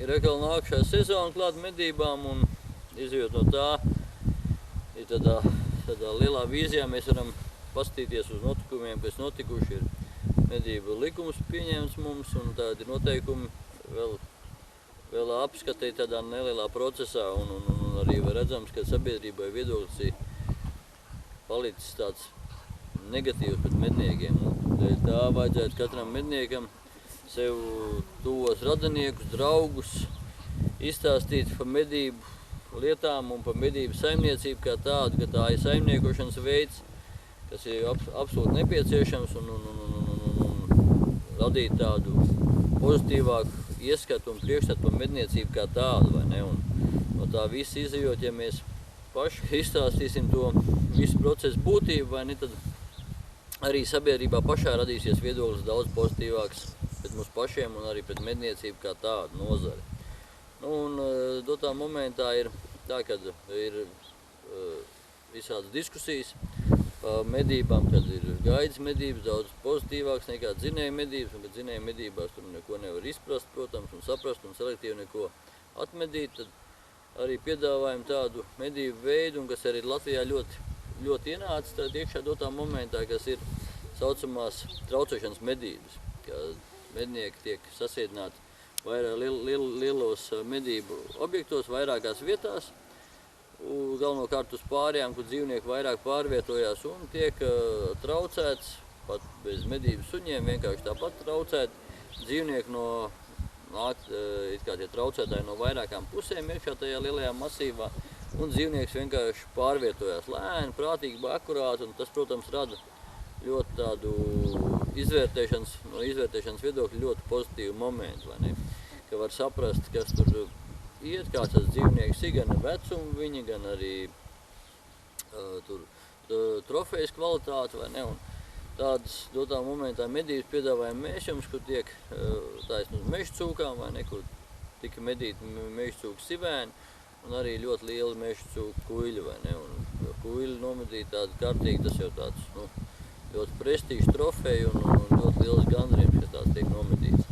ir atkal nākušā sezona klāt medībām, un izjūt no tā, ir tādā lielā vīzijā mēs varam paskatīties uz notikumiem, kas notikuši. Ir medību likums pieņemts mums, un tādi noteikumi vēl apskatīt tādā nelielā procesā, un arī var redzams, ka sabiedrībai viedoklis ir palicis tāds negatīvs pret medniekiem. Tā vajadzētu katram medniekam sev tuvos radiniekus, draugus izstāstīt par medību lietām un par medību saimniecību kā tādu, ka tā ir saimniekošanas veids, kas ir absolūti nepieciešams un radīt tādu pozitīvāku ieskatu un priekšstatu par medniecību kā tādu, vai ne? Un no tā viss izejot, ja mēs paši izstāstīsim to visu procesu būtību, vai ne, tad arī sabiedrībā pašā radīsies viedoklis daudz pozitīvāks pret mums pašiem un arī pret medniecību kā tādu nozari. Un dotā momentā ir tā, kad ir visādas diskusijas par medībām, kad ir gaidas medības, daudz pozitīvāks nekā dzinēja medības, un kad dzinēja medībās tur neko nevar izprast, protams, un saprast, un selektīvi neko atmedīt, tad arī piedāvājam tādu medību veidu, un kas arī Latvijā ļoti ienāca tad iekšā dotā momentā, kas ir saucamās traucēšanas medības, kad mednieki tiek sasēdināti lielos medību objektos, vairākās vietās, galvenokārt uz pārējām, kur dzīvnieki vairāk pārvietojās un tiek traucēts, pat bez medību suņiem, vienkārši tāpat traucēt. Dzīvnieki nāk tie traucētāji no vairākām pusēm iekšā tajā lielajā masīvā, un dzīvnieks vienkārši pārvietojās lēni, prātīgi, akurāti, un tas, protams, rada ļoti tādu no izvērtēšanas viedokļa ļoti pozitīvu momentu, vai ne? Ka var saprast, kas tur iet, kāds tas dzīvnieks ir, gan vecumu viņi, gan arī trofejas kvalitāti, vai ne? Un tādas dotā momentā medības piedāvājam mēs jums, kur tiek taisni uz meža cūkām, vai ne, kur tika medīti meža cūku sivēni, un arī ļoti lieli meža cūku kuiļi, vai ne? Un kuiļi nomedīt tādi kārtīgi, tas jau tāds, ļoti prestižs trofeju un ļoti liels gandarījums, ka tāds tiek nomedīts.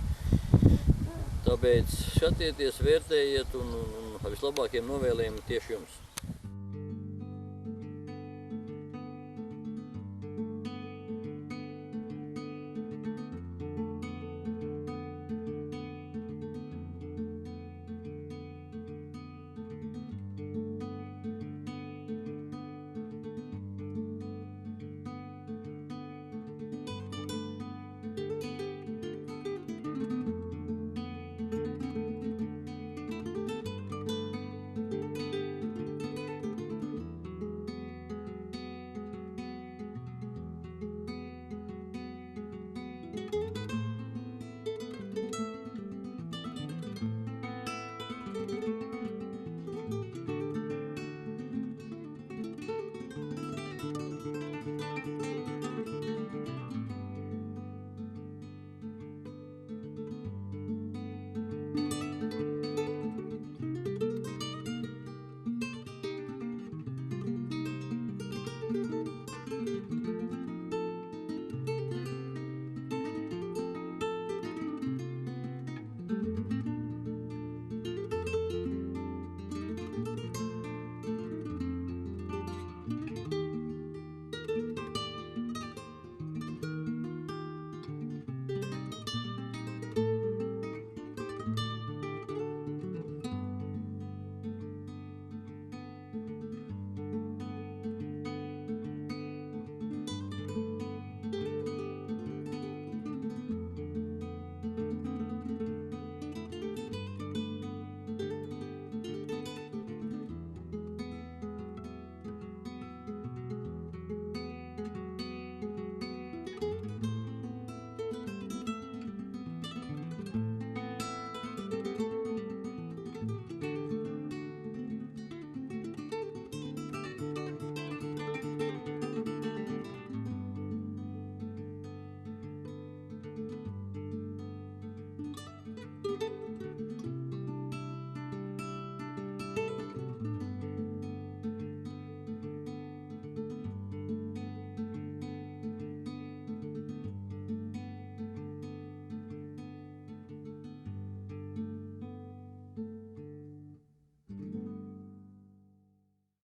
Tāpēc skatieties, vērtējiet un vislabākiem novēlējumiem tieši jums.